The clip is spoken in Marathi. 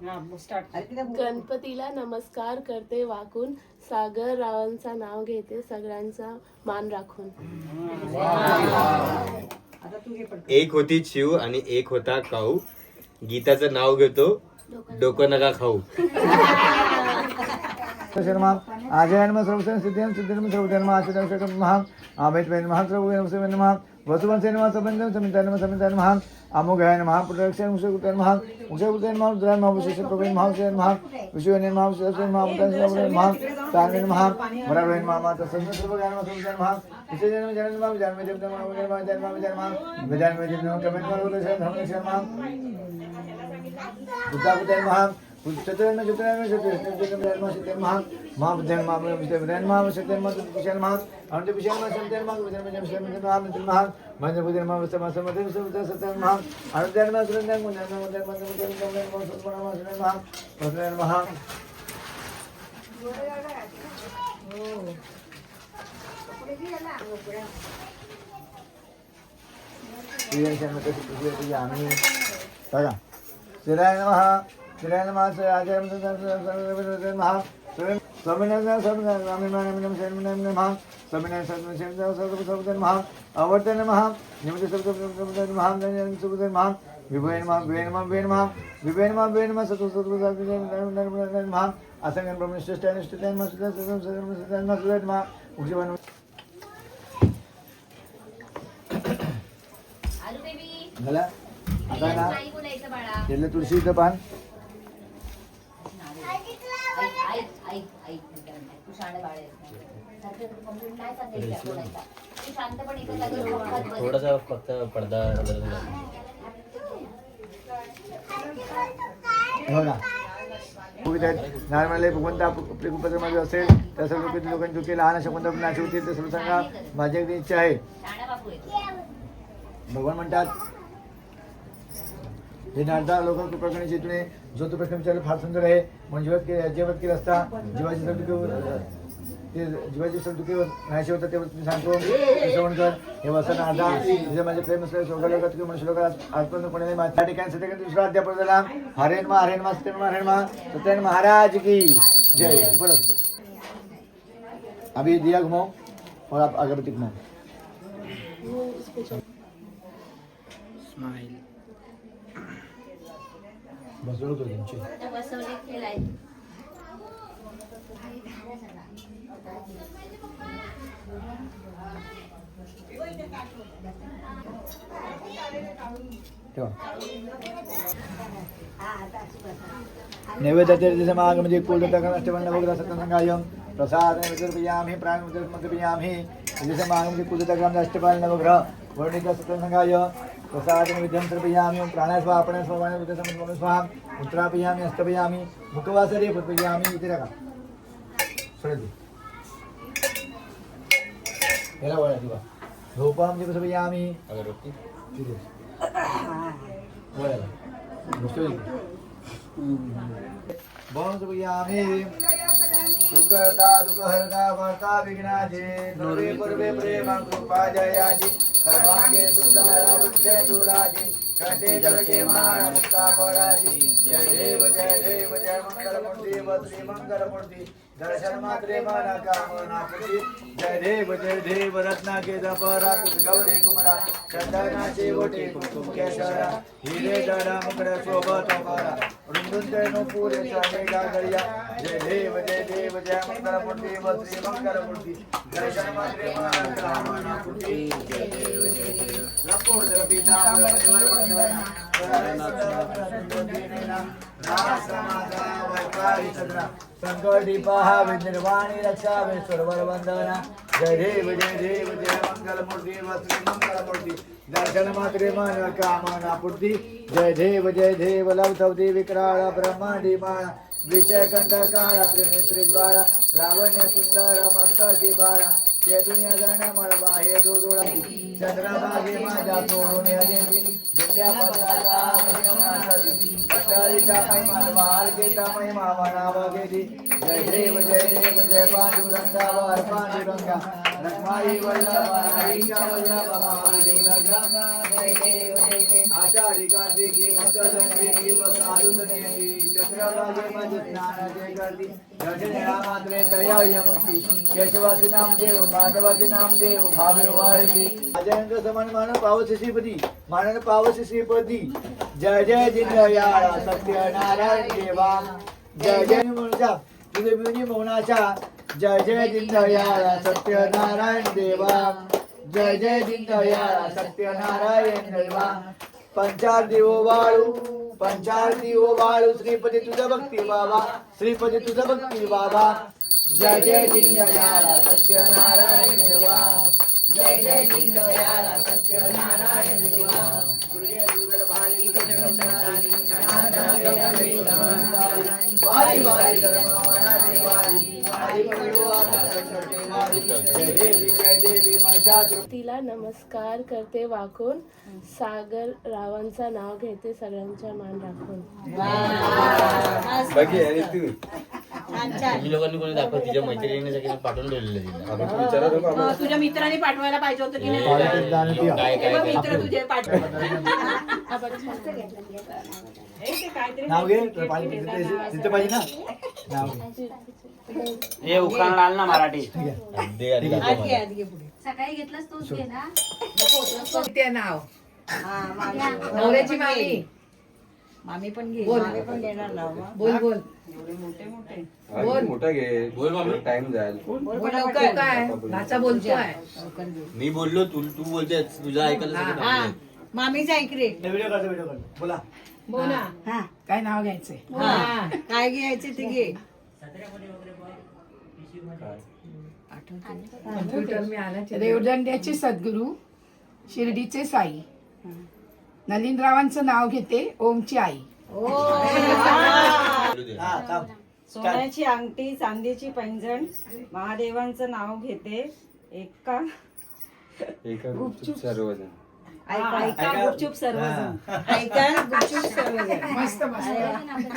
गणपतीला नमस्कार करते वाकून, सागर रावांचा नाव घेते सगळ्यांचा मान राखून. एक होती चिव आणि एक होता काऊ, गीताचं नाव घेतो डोकं नका खाऊ. आजयन्म सर्वसेन सिद्धिं सिद्धिं सर्वजन्म आचरण महां आमेत्वेन महाश्रवण नमः वसुवंशेन नमः सबंधं समिताय नमः समिताय नमः अमोघाय नमः पुत्रक्षेण मुषकुतेन नमः मुषकुतेन नमः रुद्राय नमः विशेष प्रभेन नमः विशेष नमः विश्वेन नमः विशेषेन नमः उदयन नमः तानेन नमः वरावेन नमः माता सर्वज्ञान नमः सर्वज्ञान नमः विशेषेन नमः जन नमः विजय में नमः विजय में विजय में विजय में कमेंट नमः उदयन नमः बुद्धाकुतेन नमः चतुर्न चतुर्न चतुर्न चतुर्न महाबुद्धन महाबुद्धन महाशक्तिन महाविषयन महा अनंत विषयन महाशक्तिन महाविषयन महाविषयन महामंत्र महा मंत्र बुद्धन महावस्तम समते समते सत्यन महा अनंतन महासुरन मुंडन मुंडन मुंडन मुंडन महासुरन महासुरन महा वसुरन महा श्रीरक्षण मते सुखी आम्ही बघा श्रीराय नमः श्रीराय नमः श्री आचार्य महा स्वामीनारायण स्वामीनारायण स्वामीनारायण शरणं नमः स्वामीनारायण शरणं सर्वसर्वसर्वं महा अवर्तन नमः निमित्त सर्वसर्वसर्वं महा जन सुबुद्धं महा विभय नमः विभय नमः विभय नमः विभय नमः विभय नमः सतसर्वसर्वं महा असंगन ब्रह्मश्रेष्ठाय निष्ठाय नमः सुदाय नमः सुदाय नमः उज्जवल झाला आता ना त्याला तुळशीचं पान थोडासा फक्त पडदा हो ना नॉर्मली भगवंत आपल्या कुटुंबामध्ये असेल त्या सर्व लोकांची चुकी लहान अशा कोणत्या नाशी होती ते सर्व सांगा माझी अगदी इच्छा आहे. भगवान म्हणतात हे नारदा लोक कृपा चेतने जो तो प्रश्न विचारला फार सुंदर आहे. म्हणजे जेवत केलं असता जीवाची ते जीवाची दुःखीवर नाहीशी होतं तेव्हा तुम्ही सांगतो श्रवण कर हे वसन नारदा तुझे माझे प्रेम असले स्वर्गालोकात किंवा मनुष्य लोकात आत्मपणे त्या ठिकाणी सध्या दुसरा अध्यापक झाला. हरेन मा हरेन मा सत्यन मा हरेन मा सत्यन महाराज की जय. बोलत अभी दिया घुमाओ और आप अगरबत्ती घुमाओ. स्माइल बसवलं होतं त्यांची नैवेद्य म्हणजे कुलदग्राम सत्यसंगायम प्रसाद नैवेद्ययामी प्राणमंत्रयामी म्हणजे कुलदग्राम अष्टपाल नवग्रह वर्णित सत्यसंगाय प्रसाद नैवेद्यं समर्पयामि प्राणास्वा आपणस्वा स्वाहा उत्तरापयामि अष्टपयामि मुखवासरे पद्पयामि इथे टाका सोड याला वळा दिवा धूपं म्हणजे कसं पयामि अगरबत्ती तिथे वळा बंस पयामि सुखदा दुःखहरता वार्ता विघ्नाचे नोरे पूर्वे प्रेम कृपा जयाजी सर्वांगे सुंदर बुद्धे दुराजी कंठे जळके माळ मुक्ता पडाजी. जय देव जय मंगलमूर्ती व श्री मंगलमूर्ती दर्शन मात्रे मन कामना पूर्ती. जय देव रत्नाके जपरात गौरी कुमरा चंदनाचे ओटे कुंकुम केशरा हिरे जडा मुकड शोभत करा वृंदुंते नो पुरे चाले गागरिया. जय देव जय मंगलमूर्ती व श्री मंगलमूर्ती दर्शन मात्रे मन कामना पूर्ती. जय देव लंबोदर पीतांबर वंदना संकटी पहावे निर्वाणी रक्षावे सर्वर वंदना. जय देव जय मंगलमूर्ती व श्री मंगलमूर्ती दर्शन मात्रे मन कामना पूर्ती. जय देव लवथवती विक्राळ ब्रह्मांडी माळा विषय कंठ काळा त्रिनेत्री द्वारा लावण्य सुंदर मस्तकी बाळा तेथून या जाण्या मळबा हे जो जोडा चंद्रभागे माझ्या सोडून या देवी दुसऱ्या पत्राचा महिनासाठी पंढरीचा महिमा वारकेचा महिमा मनावा गेली जय देव जय पांडुरंगा वार पांडुरंगा रखमाई वल्लभा हरीचा वल्लभा महादेवलगा जय देव आषाढी कार्तिकी मस्तकी साधुतनेती चंद्रभागे माझे स्नानाचे करती दर्शनेला मात्रे दया यमुक्ती केशवासी नामदेव माधवासी नामदेव भावे वारती अजयंत समान मान पावस श्रीपती मानन पावस श्रीपती जय जय जिनयाळा सत्यनारायण देवा जय जय मुळचा तुझे मिळून मौनाचा जय जय जिनयाळा सत्यनारायण देवा जय जय जिनयाळा सत्यनारायण देवा पंचारती ओ बाळू श्रीपती तुझा भक्ती बाबा श्रीपती तुझा भक्ती बाबा जय जय जिनयाळा सत्यनारायण देवा जय जय जिनयाळा सत्यनारायण देवा दुर्गे दुर्गल भारी वारी वारी धर्मवारी वारी वारी परिवारा वारी जय देवी महिषासुर तिला नमस्कार करते वाकून सागर रावांचं नाव घेते सगळ्यांचा मान राखून. बाकी आणि तू तुम्ही लोकांनी कोणी दाखव तिच्या मैत्रिणीने सगळ्यांना पाठवून ठेवलेलं तिला. आपण विचारत होतो आपण. तुझ्या मित्रांनी पाठवायला पाहिजे होतं की नाही? काय हे बघ, काय मित्र तुझे पाठव. नाव घे तुला पाहिजे तिथे पाहिजे ना नाव घे. हे उखाण लाल ना मराठी. दे आधी दाखव आधी मला. आधी घे पुढे. सकाळी घेतलास तोच घे ना. ते नाव नवऱ्याची मामी मामी पण घे. मामी पण देणार नाव. बोल बोल बोल मोठा घे बोल मामी. टाइम जाईल बोल लवकर. काय भाचा बोलतोय. मी बोललो तू बोलते तुझं ऐकायला सगळं हा थांबलंय. मामीच ऐक रे. व्हिडिओ कर बोला बोला. काय नाव घ्यायचंय हा काय घ्यायचे ते घे. कम्प्युटर मी आला रेवदंड्याचे सद्गुरू शिर्डीचे साई नलिनरावांचं नाव घेते ओमची आई. बोलू दे. हा थांब सोन्याची अंगठी चांदीची पैंजण महादेवांचं नाव घेते एका एका गुपचूप सर्वजण ऐका गुपचूप सर्वजण ऐका गुपचूप सर्वजण मस्त मस्त